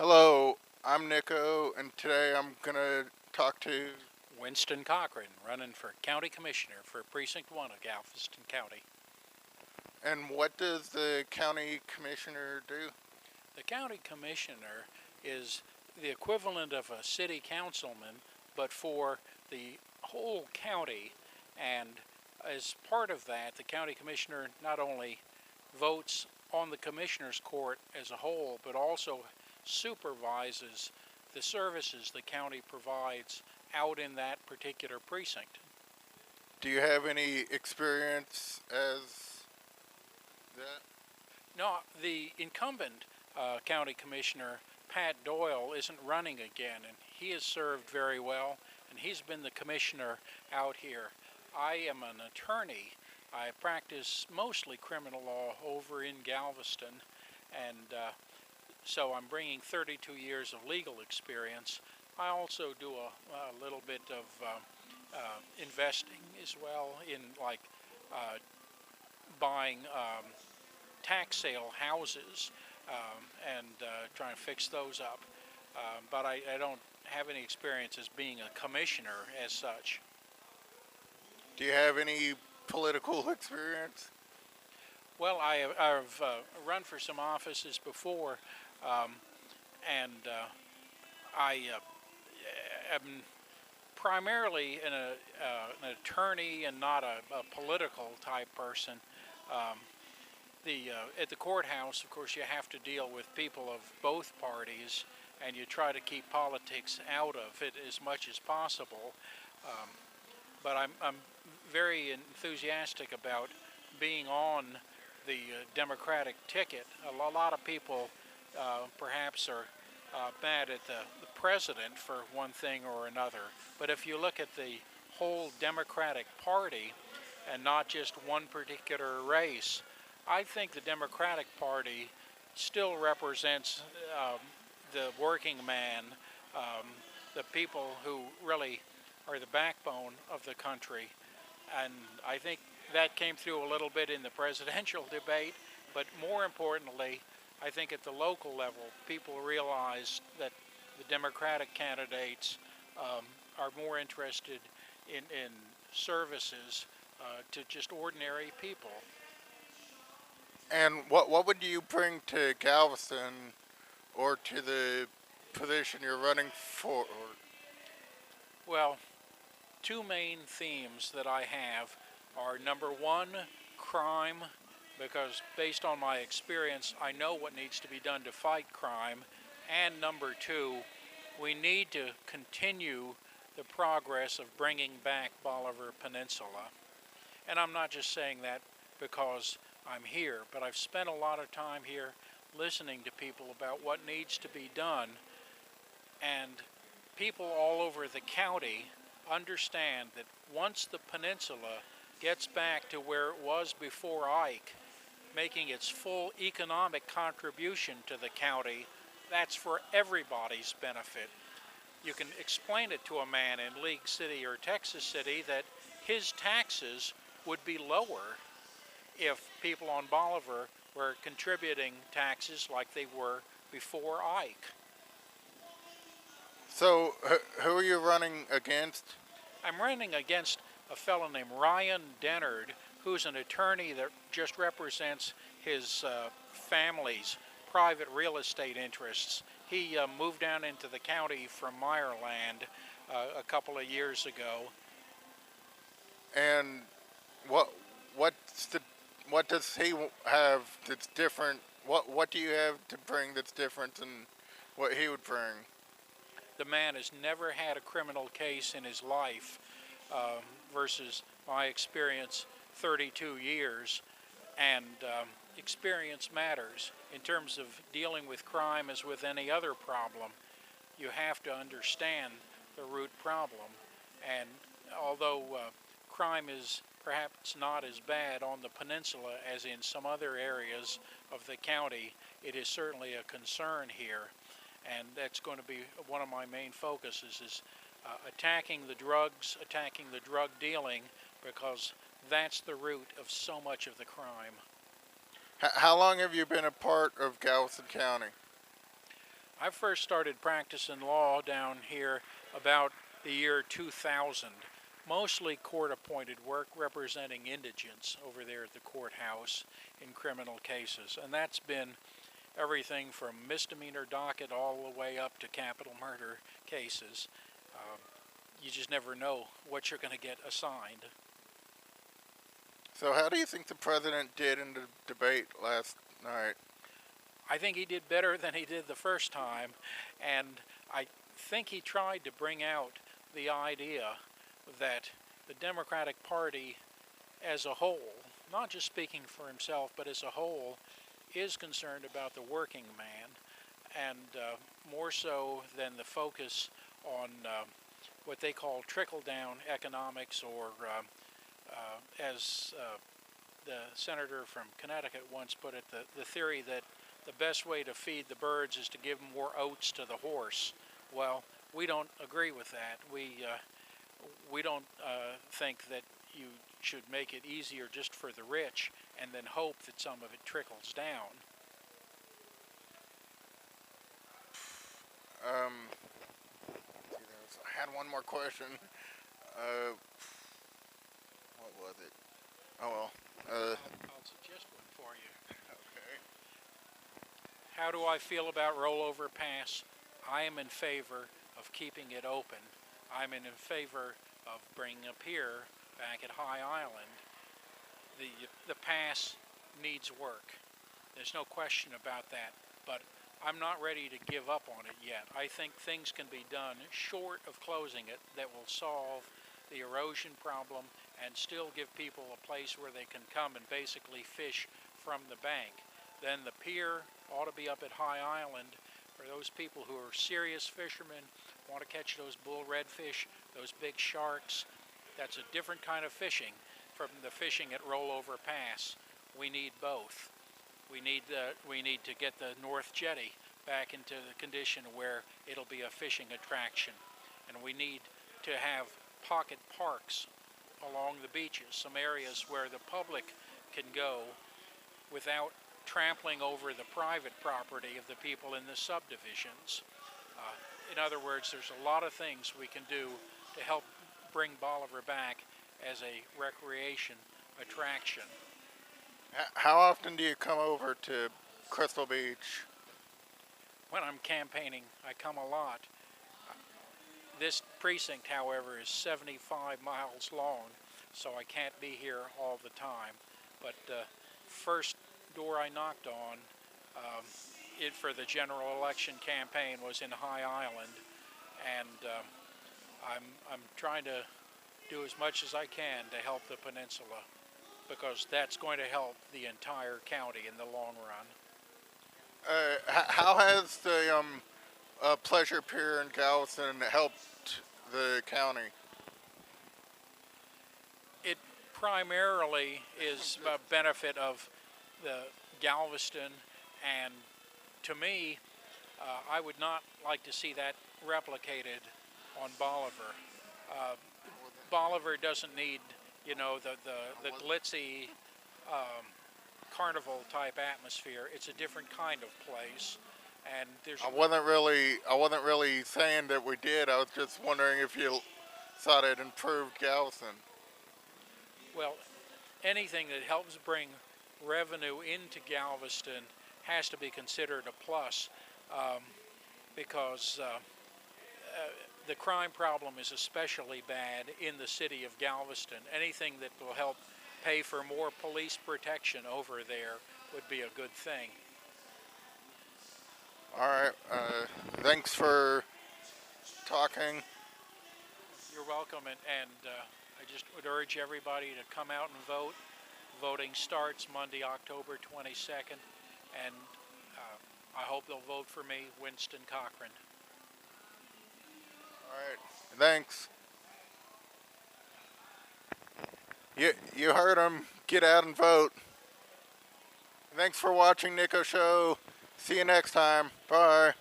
Hello, I'm Nico, and today I'm gonna talk to. Winston Cochran, running for County Commissioner for Precinct 1 of Galveston County. And what does the county commissioner do? The County Commissioner is the equivalent of a city councilman, but for the whole county. And as part of that, the County Commissioner not only votes on the Commissioner's Court as a whole, but also supervises the services the county provides out in that particular precinct. Do you have any experience as that? No, the incumbent county commissioner, Pat Doyle, isn't running again, and he has served very well, and he's been the commissioner out here. I am an attorney. I practice mostly criminal law over in Galveston, and so I'm bringing 32 years of legal experience. I also do a little bit of investing as well in like uh, buying tax sale houses and trying to fix those up. But I don't have any experience as being a commissioner as such. Do you have any political experience? Well, I've run for some offices before, um, and I am primarily an attorney and not a political type person. Um, at the courthouse, of course, you have to deal with people of both parties, and you try to keep politics out of it as much as possible. Um, but I'm very enthusiastic about being on the Democratic ticket. A lot of people perhaps are mad at the president for one thing or another. But if you look at the whole Democratic Party and not just one particular race, I think the Democratic Party still represents the working man, um, the people who really are the backbone of the country. And I think that came through a little bit in the presidential debate, but more importantly, I think at the local level, people realize that the Democratic candidates are more interested in services to just ordinary people. And what would you bring to Galveston or to the position you're running for? Well, two main themes that I have are number one, crime, because based on my experience, I know what needs to be done to fight crime. And number two, we need to continue the progress of bringing back Bolivar Peninsula. And I'm not just saying that because I'm here, but I've spent a lot of time here listening to people about what needs to be done. And people all over the county understand that once the peninsula gets back to where it was before Ike, making its full economic contribution to the county, that's for everybody's benefit. You can explain it to a man in League City or Texas City that his taxes would be lower if people on Bolivar were contributing taxes like they were before Ike. So, who are you running against? I'm running against a fellow named Ryan Dennard, who's an attorney that just represents his family's private real estate interests. He moved down into the county from Meyerland a couple of years ago. And what what's the what does he have that's different? What do you have to bring that's different than what he would bring? The man has never had a criminal case in his life versus my experience 32 years. And experience matters. In terms of dealing with crime as with any other problem, you have to understand the root problem. And although crime is perhaps not as bad on the peninsula as in some other areas of the county, it is certainly a concern here. And that's going to be one of my main focuses is attacking the drugs, attacking the drug dealing, because that's the root of so much of the crime. How long have you been a part of Galveston County? I first started practicing law down here about the year 2000, mostly court-appointed work representing indigents over there at the courthouse in criminal cases. And that's been everything from misdemeanor docket all the way up to capital murder cases. Um, you just never know what you're going to get assigned. So how do you think the president did in the debate last night? I think he did better than he did the first time, and I think he tried to bring out the idea that the Democratic Party as a whole, not just speaking for himself, but as a whole, is concerned about the working man, and more so than the focus on what they call trickle-down economics, or as the senator from Connecticut once put it, the theory that the best way to feed the birds is to give more oats to the horse. Well, we don't agree with that. We don't think that you should make it easier just for the rich and then hope that some of it trickles down. I had one more question. Uh, what was it? Oh well. I'll suggest one for you. Okay. How do I feel about rollover pass? I am in favor of keeping it open. I'm in favor of bringing a pier back at High Island. The pass needs work. There's no question about that. But I'm not ready to give up on it yet. I think things can be done short of closing it that will solve the erosion problem and still give people a place where they can come and basically fish from the bank. Then the pier ought to be up at High Island for those people who are serious fishermen, want to catch those bull redfish, those big sharks. That's a different kind of fishing from the fishing at Rollover Pass. We need both. We need to get the North Jetty back into the condition where it'll be a fishing attraction. And we need to have pocket parks along the beaches, some areas where the public can go without trampling over the private property of the people in the subdivisions. In other words, there's a lot of things we can do to help bring Bolivar back as a recreation attraction. How often do you come over to Crystal Beach? When I'm campaigning, I come a lot. This precinct, however, is 75 miles long, so I can't be here all the time. But first door I knocked on for the general election campaign was in High Island, and I'm trying to do as much as I can to help the peninsula, because that's going to help the entire county in the long run. How has the Pleasure Pier in Galveston helped the county? It primarily is a benefit of the Galveston, and to me, I would not like to see that replicated on Bolivar. Bolivar doesn't need, you know, the glitzy carnival type atmosphere. It's a different kind of place, and there's. I wasn't really saying that we did. I was just wondering if you thought it improved Galveston. Well, anything that helps bring revenue into Galveston has to be considered a plus, because the crime problem is especially bad in the city of Galveston. Anything that will help pay for more police protection over there would be a good thing. All right. Thanks for talking. You're welcome, and I just would urge everybody to come out and vote. Voting starts Monday, October 22nd, and I hope they'll vote for me, Winston Cochran. All right. Thanks. You heard him. Get out and vote. Thanks for watching Nico Show. See you next time. Bye.